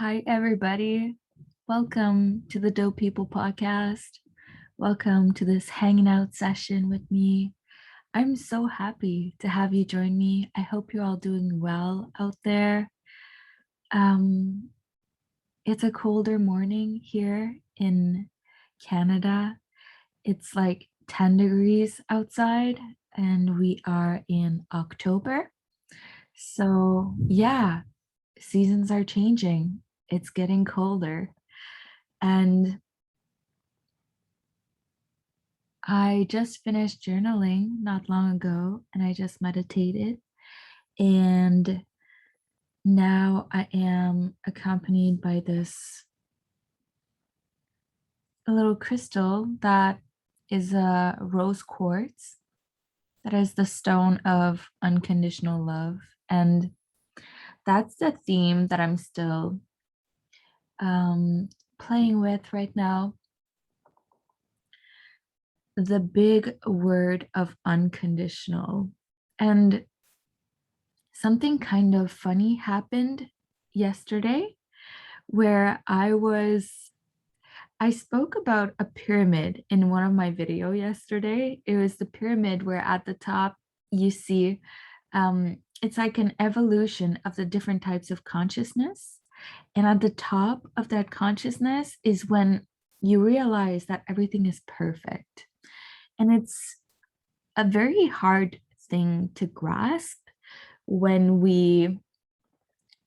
Hi, everybody. Welcome to the Dope People podcast. Welcome to this hanging out session with me. I'm so happy to have you join me. I hope you're all doing well out there. Um, it's a colder morning here in Canada. It's like 10 degrees outside, and we are in October. So, yeah, seasons are changing. It's getting colder. And I just finished journaling not long ago and I just meditated. And now I am accompanied by this a little crystal that is a rose quartz, that is the stone of unconditional love. And that's the theme that I'm still um, playing with right now. The big word of unconditional. And something kind of funny happened yesterday where I spoke about a pyramid in one of my video yesterday. It was the pyramid where at the top you see it's like an evolution of the different types of consciousness. And at the top of that consciousness is when you realize that everything is perfect. And it's a very hard thing to grasp when we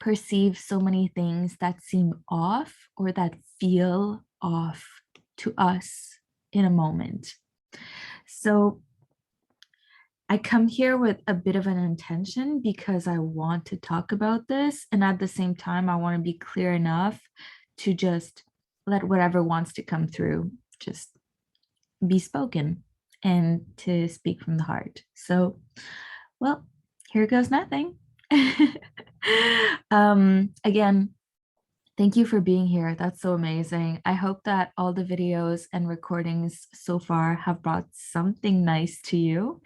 perceive so many things that seem off or that feel off to us in a moment. So I come here with a bit of an intention because I want to talk about this. And at the same time, I want to be clear enough to just let whatever wants to come through just be spoken and to speak from the heart. So, well, here goes nothing. Again, thank you for being here. That's so amazing. I hope that all the videos and recordings so far have brought something nice to you.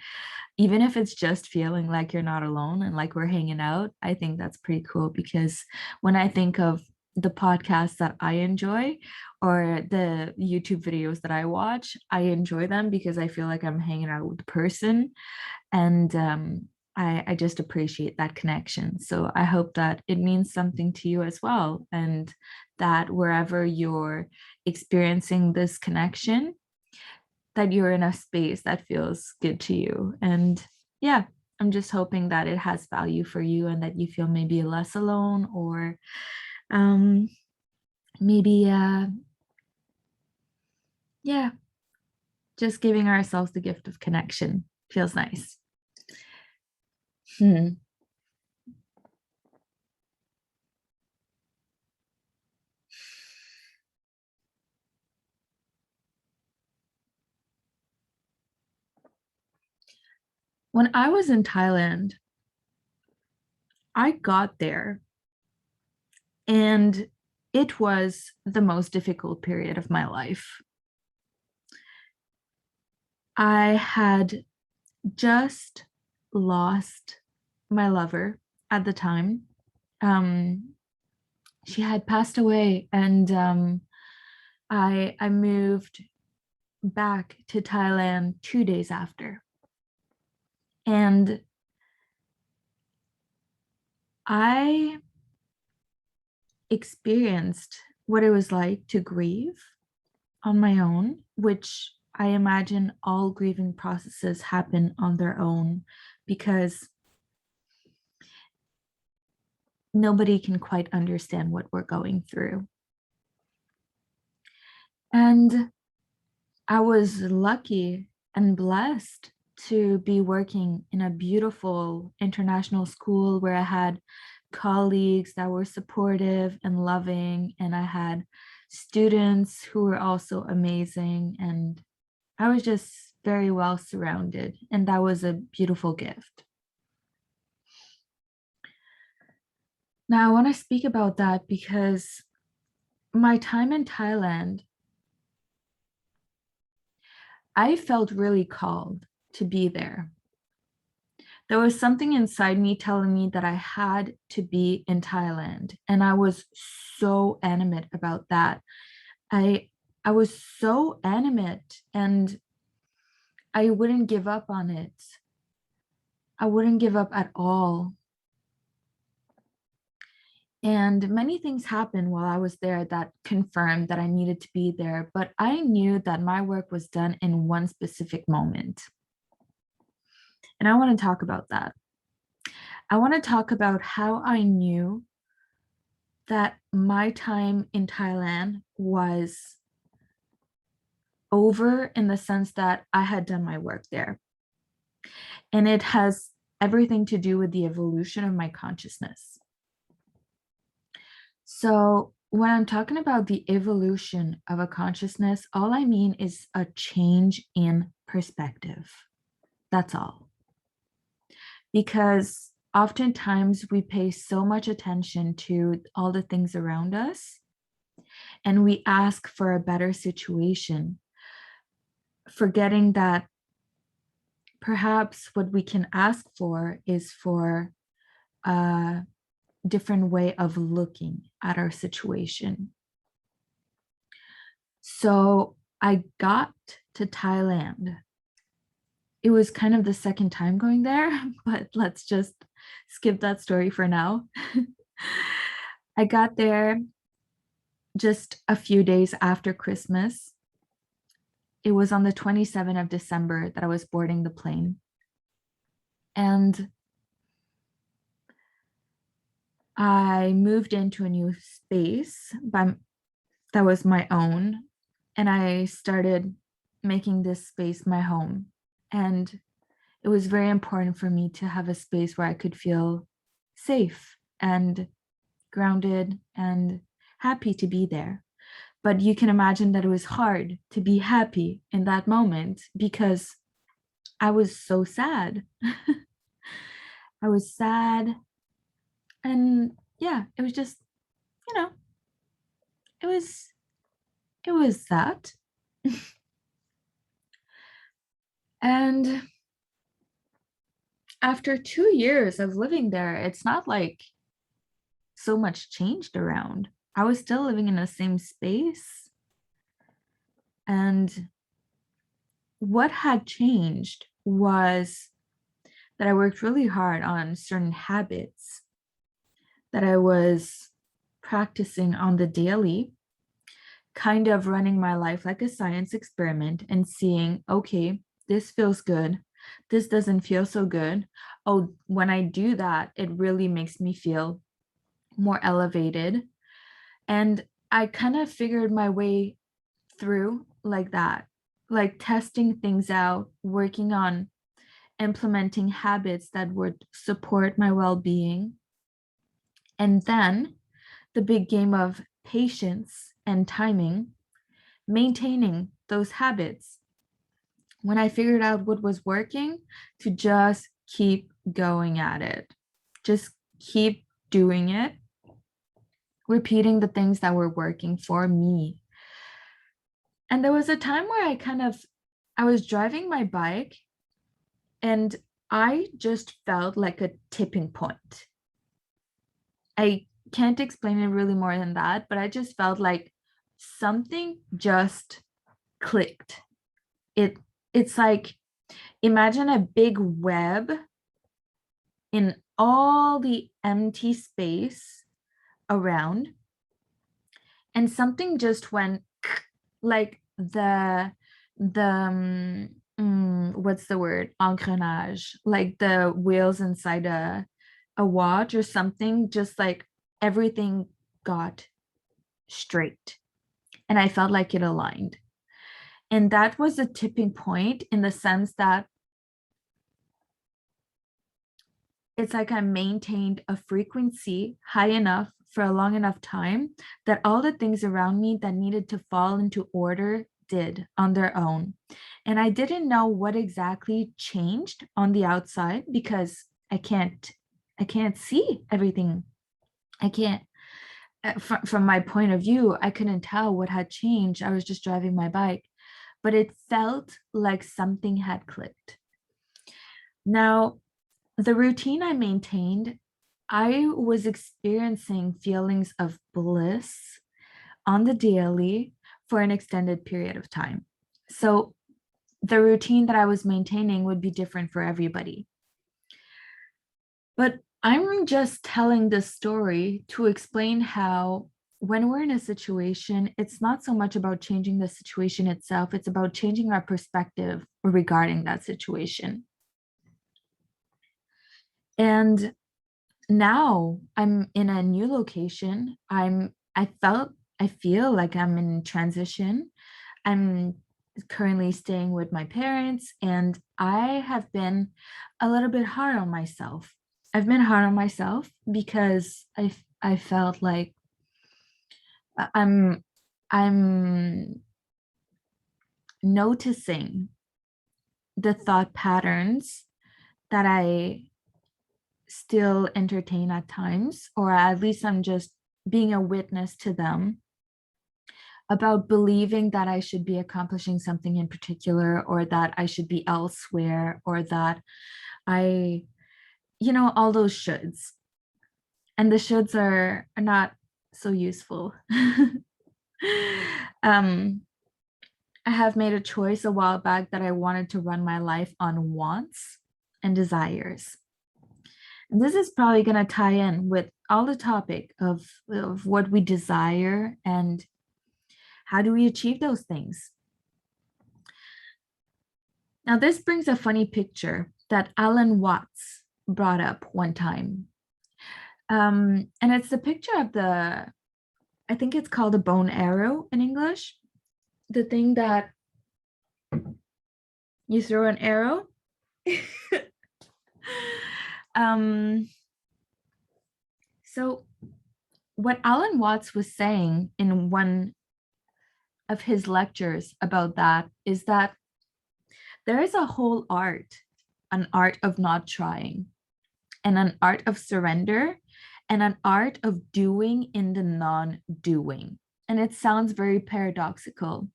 Even if it's just feeling like you're not alone and like we're hanging out, I think that's pretty cool because when I think of the podcasts that I enjoy or the YouTube videos that I watch, I enjoy them because I feel like I'm hanging out with a person and I just appreciate that connection. So I hope that it means something to you as well, and that wherever you're experiencing this connection, that you're in a space that feels good to you. And yeah, I'm just hoping that it has value for you and that you feel maybe less alone or um, maybe, yeah, just giving ourselves the gift of connection feels nice. Hmm. When I was in Thailand, I got there and it was the most difficult period of my life. I had just lost my lover at the time. Um, she had passed away, and I moved back to Thailand 2 days after, and I experienced what it was like to grieve on my own, which I imagine all grieving processes happen on their own because nobody can quite understand what we're going through. And I was lucky and blessed to be working in a beautiful international school where I had colleagues that were supportive and loving, and I had students who were also amazing. And I was just very well surrounded, and that was a beautiful gift. Now, I want to speak about that because my time in Thailand, I felt really called to be there There was something inside me telling me that I had to be in Thailand. And I was so animate about that. I I was so animate and I wouldn't give up on it. I wouldn't give up at all. And many things happened while I was there that confirmed that I needed to be there, but I knew that my work was done in one specific moment. And I want to talk about that. I want to talk about how I knew that my time in Thailand was over in the sense that I had done my work there. And it has everything to do with the evolution of my consciousness. So, when I'm talking about the evolution of a consciousness, all I mean is a change in perspective. That's all. Because oftentimes we pay so much attention to all the things around us and we ask for a better situation, forgetting that perhaps what we can ask for is for a different way of looking at our situation. So I got to Thailand. It was kind of the second time going there, but let's just skip that story for now. I got there just a few days after Christmas. It was on the 27th of December that I was boarding the plane. And I moved into a new space that was my own. And I started making this space my home. And it was very important for me to have a space where I could feel safe and grounded and happy to be there. But you can imagine that it was hard to be happy in that moment because I was so sad. I was sad. And yeah, it was just, you know, it was it was that. And after 2 years of living there, it's not like so much changed around. I was still living in the same space. And what had changed was that I worked really hard on certain habits that I was practicing on the daily, kind of running my life like a science experiment and seeing, okay, this feels good. This doesn't feel so good. Oh, when I do that, it really makes me feel more elevated. And I kind of figured my way through like that, like testing things out, working on implementing habits that would support my well being. And then the big game of patience and timing, maintaining those habits. When I figured out what was working, to just keep going at it, just keep doing it, repeating the things that were working for me. And there was a time where I was driving my bike and I just felt like a tipping point. I can't explain it really more than that, but I just felt like something just clicked. It's like imagine a big web in all the empty space around and something just went like the what's the word, engrenage, like the wheels inside a watch or something, just like everything got straight and I felt like it aligned. And that was a tipping point in the sense that it's like I maintained a frequency high enough for a long enough time that all the things around me that needed to fall into order did on their own. And I didn't know what exactly changed on the outside because I can't see everything. I can't from my point of view, I couldn't tell what had changed. I was just driving my bike, but it felt like something had clicked. Now, the routine I maintained, I was experiencing feelings of bliss on the daily for an extended period of time. So the routine that I was maintaining would be different for everybody. But I'm just telling this story to explain how, when we're in a situation, it's not so much about changing the situation itself, it's about changing our perspective regarding that situation. And now I'm in a new location. I feel like I'm in transition. I'm currently staying with my parents, and I have been a little bit hard on myself. I've been hard on myself because I felt like I'm I'm noticing the thought patterns that I still entertain at times, or at least I'm just being a witness to them, about believing that I should be accomplishing something in particular, or that I should be elsewhere, or that I, all those shoulds. And the shoulds are not so useful. um, I have made a choice a while back that I wanted to run my life on wants and desires. And this is probably going to tie in with all the topic of what we desire and how do we achieve those things. Now, this brings a funny picture that Alan Watts brought up one time. And it's the picture of I think it's called a bone arrow in English, the thing that you throw an arrow. So what Alan Watts was saying in one of his lectures about that is that there is a whole art, an art of not trying, and an art of surrender, and an art of doing in the non-doing. And it sounds very paradoxical.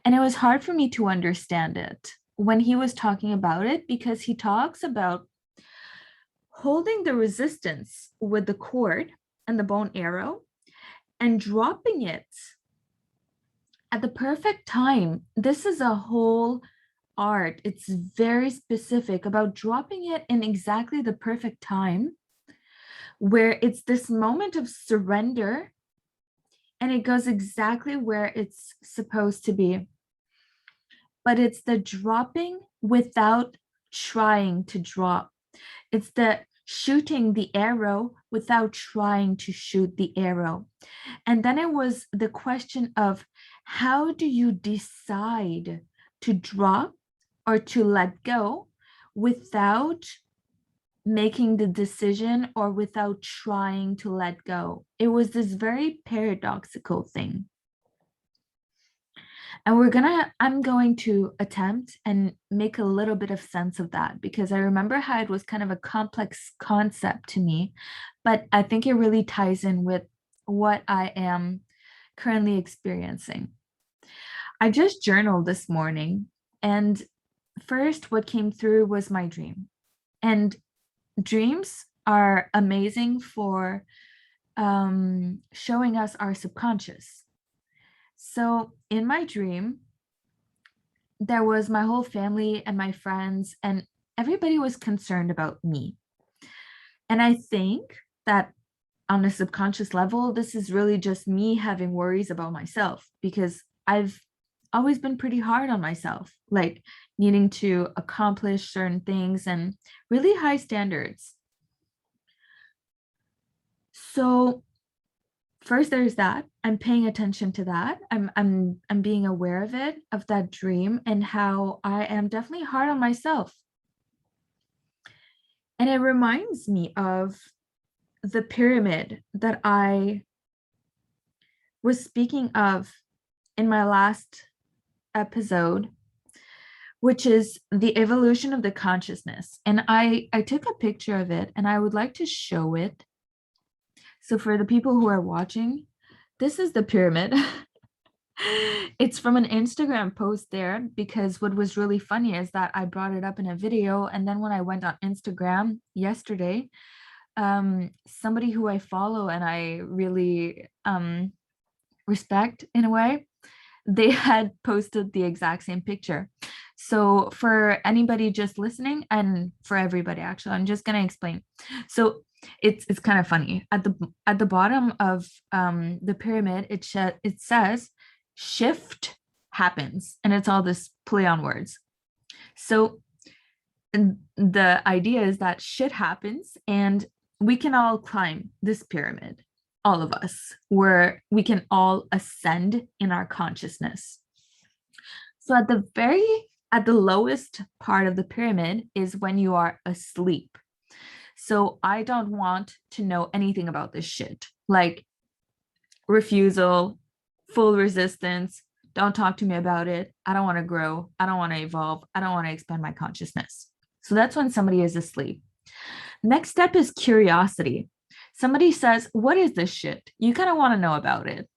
And it was hard for me to understand it when he was talking about it, because he talks about holding the resistance with the cord and the bone arrow and dropping it at the perfect time. This is a whole art. It's very specific about dropping it in exactly the perfect time, where it's this moment of surrender and it goes exactly where it's supposed to be. But it's the dropping without trying to drop. It's the shooting the arrow without trying to shoot the arrow. And then it was the question of, how do you decide to drop or to let go without making the decision or without trying to let go? It was this very paradoxical thing. And I'm going to attempt and make a little bit of sense of that, because I remember how it was kind of a complex concept to me, but I think it really ties in with what I am currently experiencing. I just journaled this morning, and first what came through was my dream. And dreams are amazing for showing us our subconscious. So in my dream, there was my whole family and my friends, and everybody was concerned about me. And I think that on a subconscious level, this is really just me having worries about myself, because I've always been pretty hard on myself, like needing to accomplish certain things and really high standards. So first there's that. I'm paying attention to that. I'm being aware of it, of that dream, and how I am definitely hard on myself. And it reminds me of the pyramid that I was speaking of in my last episode, which is the evolution of the consciousness. And I took a picture of it and I would like to show it. So for the people who are watching, this is the pyramid. It's from an Instagram post there, because what was really funny is that I brought it up in a video, and then when I went on Instagram yesterday, somebody who I follow and I really respect in a way, they had posted the exact same picture. So for anybody just listening, and for everybody actually, I'm just going to explain. So it's kind of funny. At the bottom of the pyramid, it says shift happens, and it's all this play on words. So and the idea is that shit happens, and we can all climb this pyramid, all of us, where we can all ascend in our consciousness. So at the lowest part of the pyramid is when you are asleep. So I don't want to know anything about this shit, like refusal, full resistance. Don't talk to me about it. I don't want to grow. I don't want to evolve. I don't want to expand my consciousness. So that's when somebody is asleep. Next step is curiosity. Somebody says, "What is this shit?" You kind of want to know about it.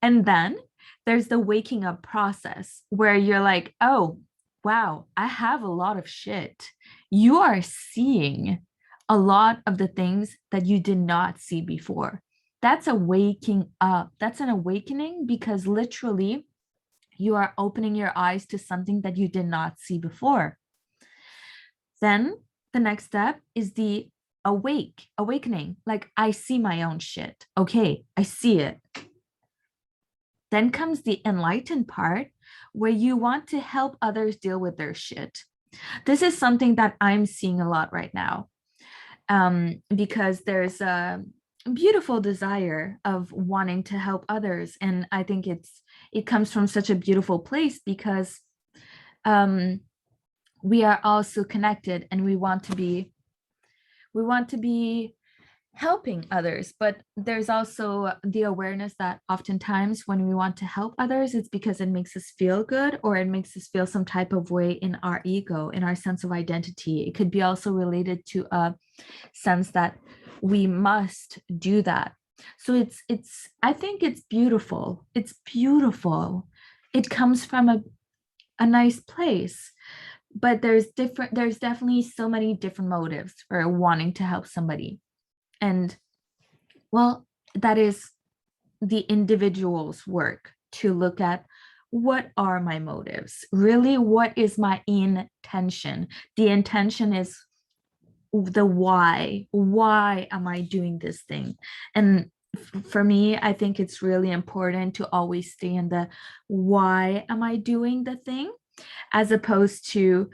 And then there's the waking up process where you're like, "Oh, wow, I have a lot of shit." You are seeing a lot of the things that you did not see before. That's a waking up. That's an awakening, because literally you are opening your eyes to something that you did not see before. Then the next step is the awakening. Like, I see my own shit. Okay, I see it. Then comes the enlightened part, where you want to help others deal with their shit. This is something that I'm seeing a lot right now, because there's a beautiful desire of wanting to help others. And I think it comes from such a beautiful place, because um, we are all so connected, and we want to be helping others. But there's also the awareness that oftentimes when we want to help others, it's because it makes us feel good, or it makes us feel some type of way in our ego, in our sense of identity. It could be also related to a sense that we must do that. So it's I think it's beautiful. It's beautiful. It comes from a nice place. But there's definitely so many different motives for wanting to help somebody. And well, that is the individual's work to look at, what are my motives? Really, what is my intention? The intention is the why. Why am I doing this thing? And for me, I think it's really important to always stay in the why am I doing the thing, as opposed to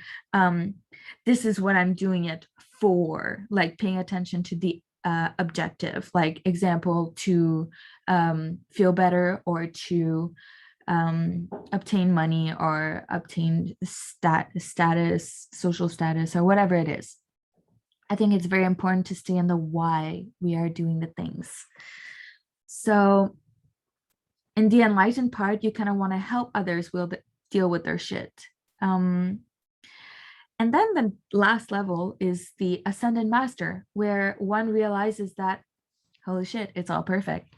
this is what I'm doing it for, like paying attention to the objective, like example, to feel better, or to obtain money, or obtain status, social status, or whatever it is. I think it's very important to stay in the why we are doing the things. So in the enlightened part, you kind of want to help others deal with their shit. Um, and then the last level is the ascended master, where one realizes that, holy shit, it's all perfect.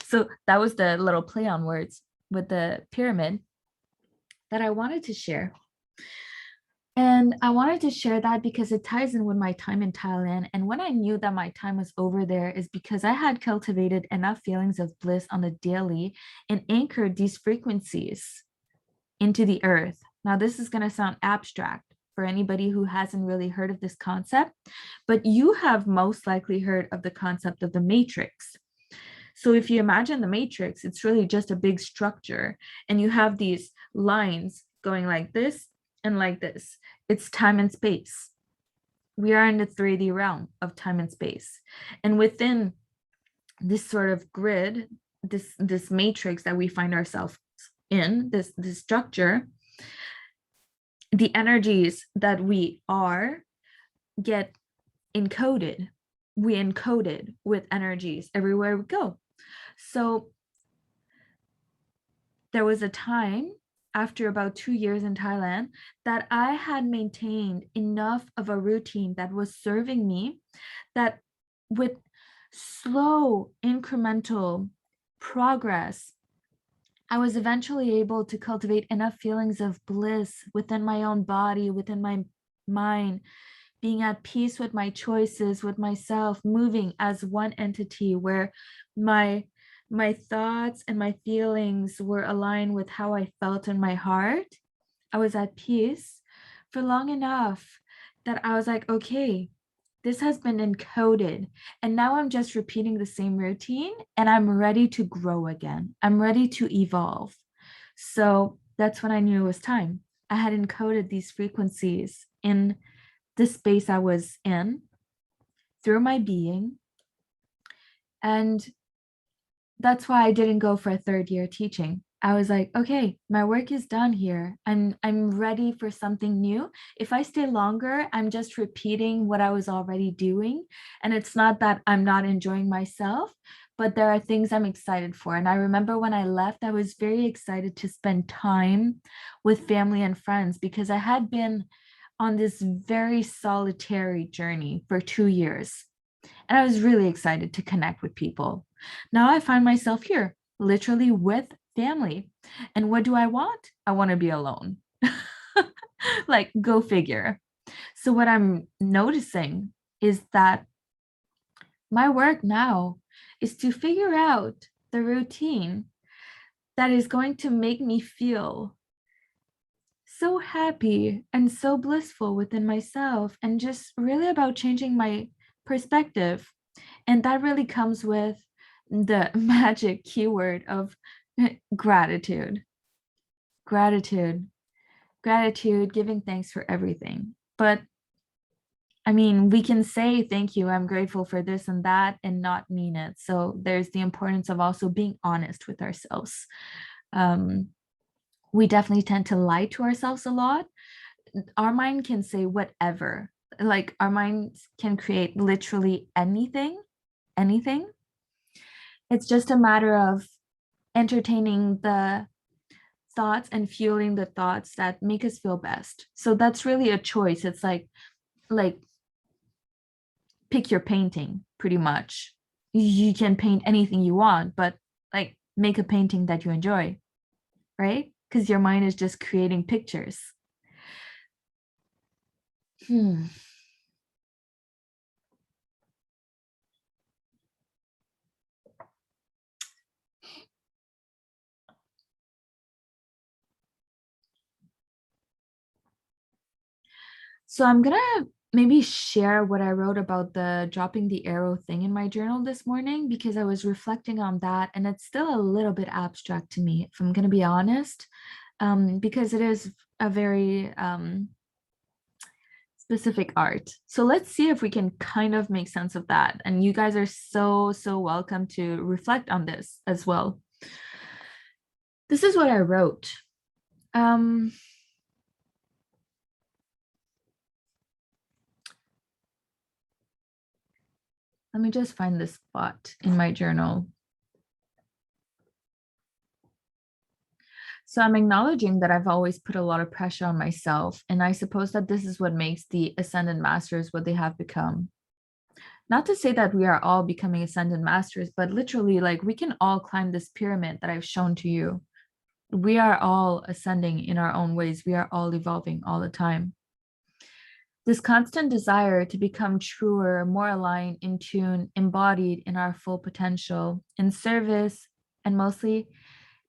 So that was the little play on words with the pyramid that I wanted to share. And I wanted to share that because it ties in with my time in Thailand. And when I knew that my time was over there, is because I had cultivated enough feelings of bliss on the daily and anchored these frequencies into the earth. Now, this is going to sound abstract for anybody who hasn't really heard of this concept, but you have most likely heard of the concept of the matrix. So if you imagine the matrix, it's really just a big structure, and you have these lines going like this and like this. It's time and space. We are in the 3D realm of time and space. And within this sort of grid, this matrix that we find ourselves in, this structure, the energies that we are get encoded. We encode it with energies everywhere we go. So there was a time after about 2 years in Thailand that I had maintained enough of a routine that was serving me, that with slow incremental progress, I was eventually able to cultivate enough feelings of bliss within my own body, within my mind, being at peace with my choices, with myself, moving as one entity where my my thoughts and my feelings were aligned with how I felt in my heart. I was at peace for long enough that I was like, okay, this has been encoded. And now I'm just repeating the same routine and I'm ready to grow again. I'm ready to evolve. So that's when I knew it was time. I had encoded these frequencies in the space I was in through my being. And that's why I didn't go for a third year teaching. I was like, okay, my work is done here. I'm ready for something new. If I stay longer, I'm just repeating what I was already doing. And it's not that I'm not enjoying myself, but there are things I'm excited for. And I remember when I left, I was very excited to spend time with family and friends because I had been on this very solitary journey for 2 years. And I was really excited to connect with people. Now I find myself here, literally with family. And what do I want? I want to be alone. Like, go figure. So, what I'm noticing is that my work now is to figure out the routine that is going to make me feel so happy and so blissful within myself, and just really about changing my perspective. And that really comes with the magic keyword of gratitude, gratitude, gratitude, giving thanks for everything. But I mean, we can say thank you, I'm grateful for this and that, and not mean it. So there's the importance of also being honest with ourselves. Um, we definitely tend to lie to ourselves a lot. Our mind can say whatever, like our minds can create literally anything, anything. It's just a matter of entertaining the thoughts and fueling the thoughts that make us feel best. So that's really a choice. It's like pick your painting pretty much. You can paint anything you want, but like make a painting that you enjoy, right? Because your mind is just creating pictures. Hmm. So I'm gonna maybe share what I wrote about the dropping the arrow thing in my journal this morning because I was reflecting on that and it's still a little bit abstract to me, if I'm gonna be honest, because it is a very specific art. So let's see if we can kind of make sense of that. And you guys are so welcome to reflect on this as well. This is what I wrote. Um, Let me just find this spot in my journal. So I'm acknowledging that I've always put a lot of pressure on myself. And I suppose that this is what makes the ascendant masters what they have become. Not to say that we are all becoming ascendant masters, but literally, like, we can all climb this pyramid that I've shown to you. We are all ascending in our own ways. We are all evolving all the time. This constant desire to become truer, more aligned, in tune, embodied in our full potential, in service, and mostly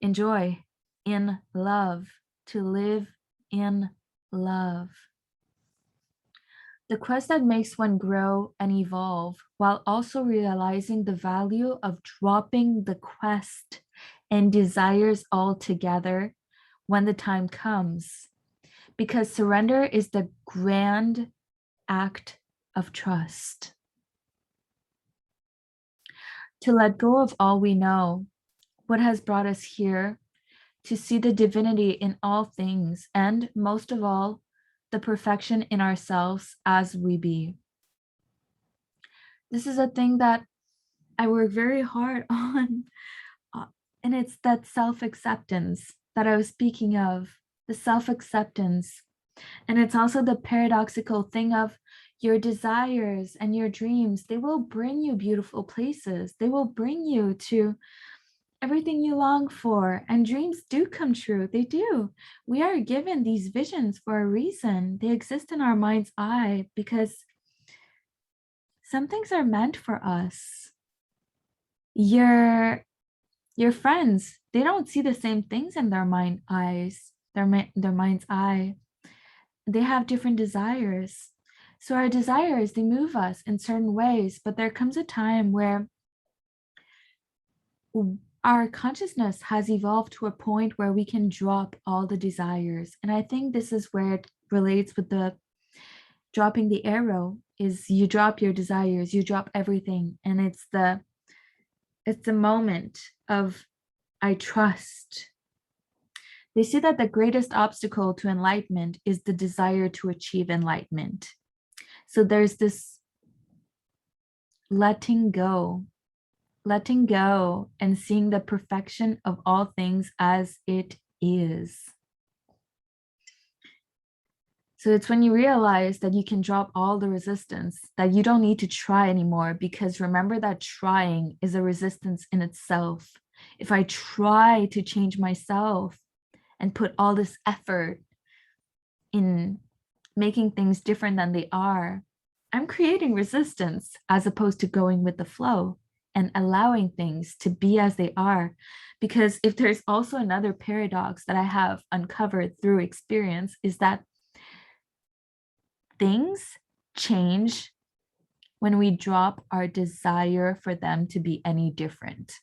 in joy, in love, to live in love. The quest that makes one grow and evolve while also realizing the value of dropping the quest and desires altogether when the time comes. Because surrender is the grand act of trust. To let go of all we know, what has brought us here, to see the divinity in all things, and most of all, the perfection in ourselves as we be. This is a thing that I work very hard on, and it's that self acceptance that I was speaking of, the self acceptance. And it's also the paradoxical thing of your desires and your dreams, they will bring you beautiful places. They will bring you to everything you long for. And dreams do come true. They do. We are given these visions for a reason. They exist in our mind's eye because some things are meant for us. Your friends, they don't see the same things in their their mind's eye. They have different desires. So our desires, they move us in certain ways, but there comes a time where our consciousness has evolved to a point where we can drop all the desires. And I think this is where it relates with the dropping the arrow, is you drop your desires, you drop everything. And it's the moment of I trust. They say that the greatest obstacle to enlightenment is the desire to achieve enlightenment. So there's this letting go and seeing the perfection of all things as it is. So it's when you realize that you can drop all the resistance, that you don't need to try anymore, because remember that trying is a resistance in itself. If I try to change myself and put all this effort in making things different than they are, I'm creating resistance as opposed to going with the flow and allowing things to be as they are. Because if there's also another paradox that I have uncovered through experience, is that things change when we drop our desire for them to be any different.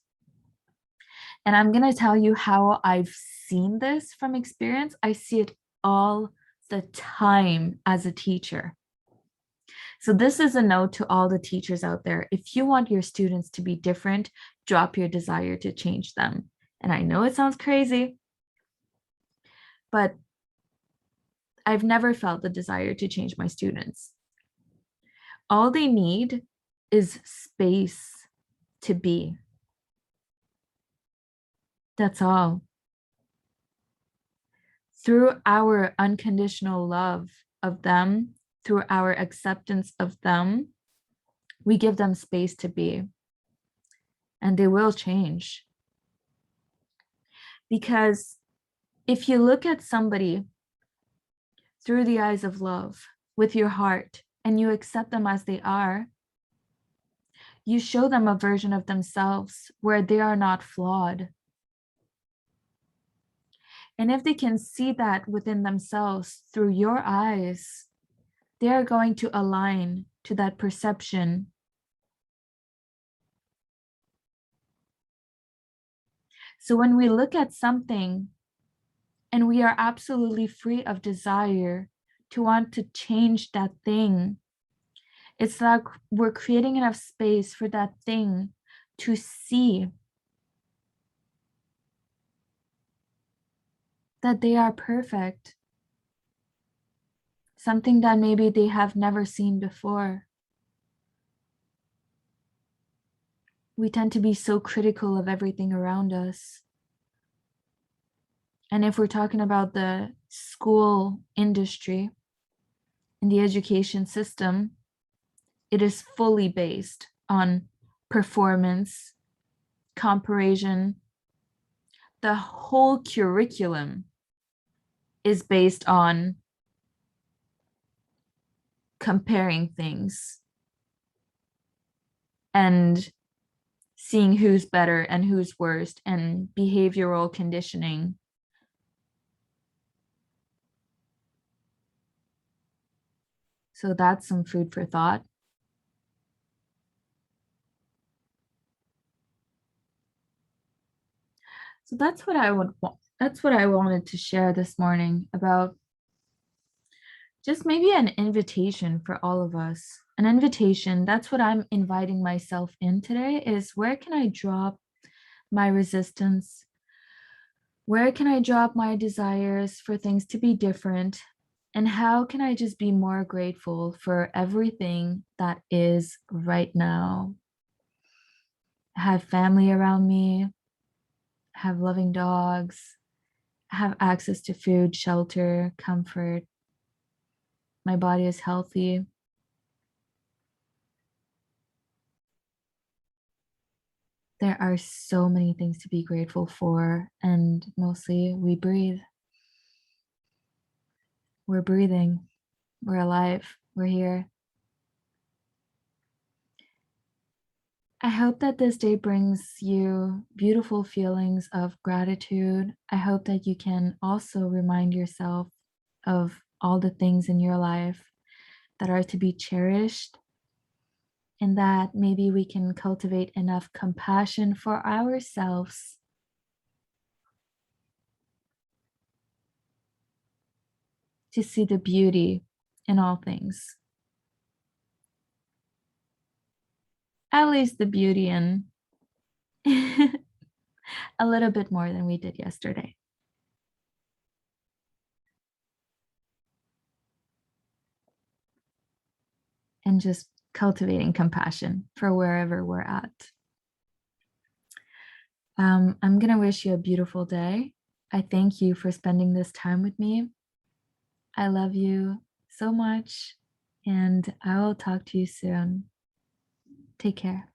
And I'm going to tell you how I've seen this from experience. I see it all the time as a teacher. So this is a note to all the teachers out there. If you want your students to be different, drop your desire to change them. And I know it sounds crazy, but I've never felt the desire to change my students. All they need is space to be. That's all. Through our unconditional love of them, through our acceptance of them, we give them space to be. And they will change. Because if you look at somebody through the eyes of love with your heart and you accept them as they are, you show them a version of themselves where they are not flawed. And if they can see that within themselves through your eyes, they are going to align to that perception. So when we look at something and we are absolutely free of desire to want to change that thing, it's like we're creating enough space for that thing to see that they are perfect. Something that maybe they have never seen before. We tend to be so critical of everything around us. And if we're talking about the school industry and the education system, it is fully based on performance, comparison. The whole curriculum is based on comparing things and seeing who's better and who's worst, and behavioral conditioning. So that's some food for thought. So that's what I wanted to share this morning about just maybe an invitation for all of us. An invitation, that's what I'm inviting myself in today, is where can I drop my resistance? Where can I drop my desires for things to be different? And how can I just be more grateful for everything that is right now? I have family around me, I have loving dogs, I have access to food, shelter, comfort. My body is healthy. There are so many things to be grateful for, and mostly we breathe. We're breathing. We're alive. We're here. I hope that this day brings you beautiful feelings of gratitude. I hope that you can also remind yourself of all the things in your life that are to be cherished, and that maybe we can cultivate enough compassion for ourselves to see the beauty in all things, at least the beauty in a little bit more than we did yesterday, and just cultivating compassion for wherever we're at. I'm going to wish you a beautiful day. I thank you for spending this time with me. I love you so much, and I will talk to you soon. Take care.